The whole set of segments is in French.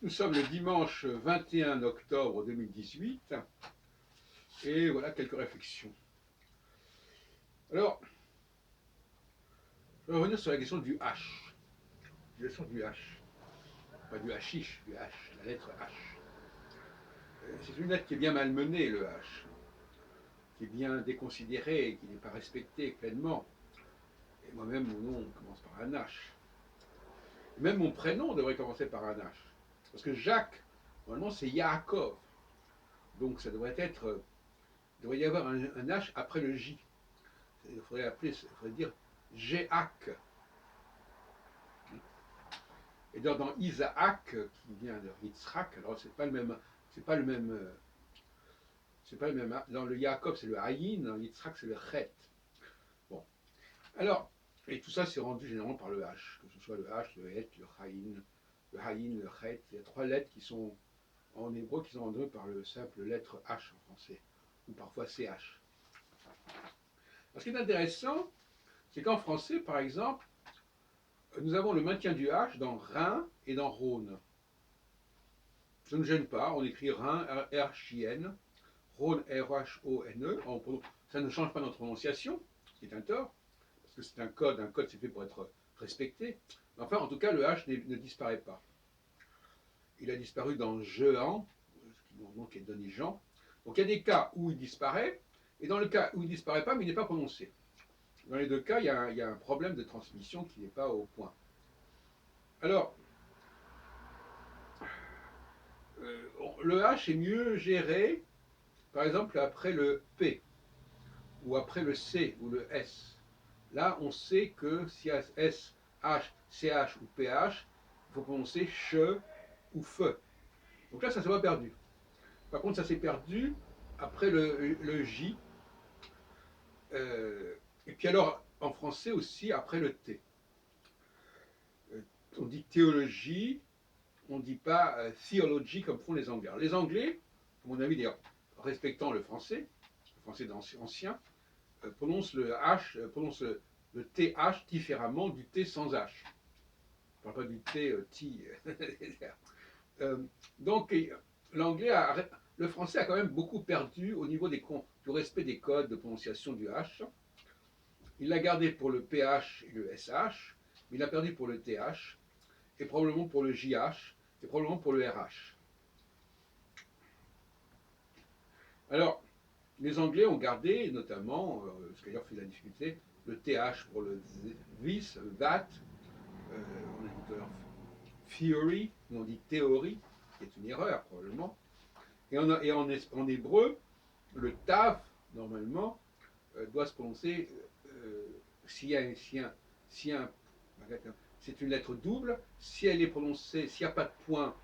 Nous sommes le dimanche 21 octobre 2018 et voilà quelques réflexions. Alors, je vais revenir sur la question du H. La question du H. Pas du hashish, du H, la lettre H. C'est une lettre qui est bien malmenée, le H, qui est bien déconsidérée, qui n'est pas respectée pleinement. Et moi-même, mon nom commence par un H. Et même mon prénom devrait commencer par un H. Parce que Jacques, normalement, c'est Yaakov. Donc ça devrait être. Il devrait y avoir un H après le J. Il faudrait dire Jéac. Et dans Isaac, qui vient de Yitzhak, alors c'est pas le même. C'est pas le même. C'est pas le même. Dans le Yaakov, c'est le Haïn, dans Yitzhak, c'est le Chet. Bon. Alors, et tout ça, c'est rendu généralement par le H. Que ce soit le H, le Het, le Haïn, le Chet. Il y a trois lettres qui sont en hébreu qui sont rendues par le simple lettre H en français, ou parfois CH. Ce qui est intéressant, c'est qu'en français, par exemple, nous avons le maintien du H dans Rhin et dans Rhône. Ça ne gêne pas, on écrit Rhin, R-H-I-N, Rhône, R-H-O-N-E, ça ne change pas notre prononciation, ce qui est un tort, parce que c'est un code c'est fait pour être respecté. Mais enfin, en tout cas, le H ne disparaît pas. Il a disparu dans Jehan, qui est donné Jean. Donc il y a des cas où il disparaît, et dans le cas où il ne disparaît pas, mais il n'est pas prononcé. Dans les deux cas, il y a un problème de transmission qui n'est pas au point. Alors, le H est mieux géré, par exemple, après le P, ou après le C, ou le S. Là, on sait que s'il y a S, H, CH ou PH, il faut prononcer CHE ou FE. Donc là, ça ne s'est pas perdu. Par contre, ça s'est perdu après le J. Et puis alors, en français aussi, après le T. On dit théologie, on ne dit pas theology comme font les Anglais. Alors, les Anglais, à mon avis d'ailleurs, respectant le français ancien, prononcent le H, prononcent le TH différemment du T sans H. Je ne parle pas du T, T. Donc, l'anglais le français a quand même beaucoup perdu au niveau du respect des codes de prononciation du H. Il l'a gardé pour le PH et le SH, mais il l'a perdu pour le TH, et probablement pour le JH, et probablement pour le RH. Alors, les Anglais ont gardé, notamment, ce qui d'ailleurs fait la difficulté, le TH pour le this, le that, on a dit tout à l'heure theory, on dit théorie, qui est une erreur probablement. Et en hébreu, le tav, normalement, doit se prononcer, c'est une lettre double, si elle est prononcée, s'il n'y a pas de point,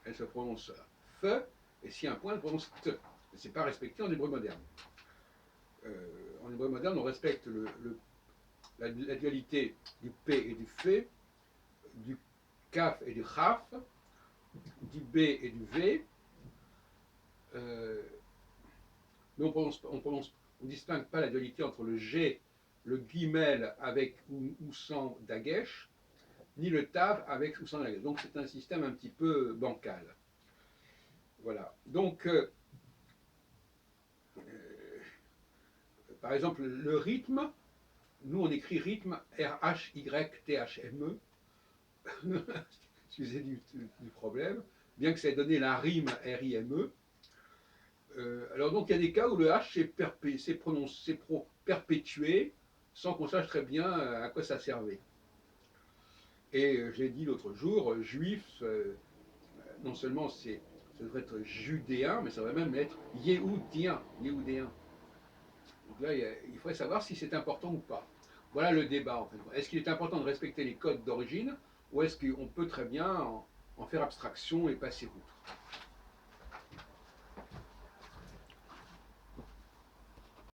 elle se prononce fe, et s'il y a un point, elle se prononce te. Ce n'est pas respecté en hébreu moderne. En hébreu moderne, on respecte la dualité du P et du F, du Kaf et du Chaf, du B et du V. Mais on ne distingue pas la dualité entre le G, le Guimel avec ou sans Dagesh, ni le Tav avec ou sans Dagesh. Donc c'est un système un petit peu bancal. Voilà. Donc, par exemple, le rythme, nous on écrit rythme R-H-Y-T-H-M-E. Excusez du problème, bien que ça ait donné la rime R-I-M-E. Alors donc il y a des cas où le H s'est perpétué sans qu'on sache très bien à quoi ça servait. Et j'ai dit l'autre jour, juif, non seulement ça devrait être judéen, mais ça devrait même être yéhoudien. Donc là, il faudrait savoir si c'est important ou pas. Voilà le débat en fait. Est-ce qu'il est important de respecter les codes d'origine ou est-ce qu'on peut très bien en faire abstraction et passer outre?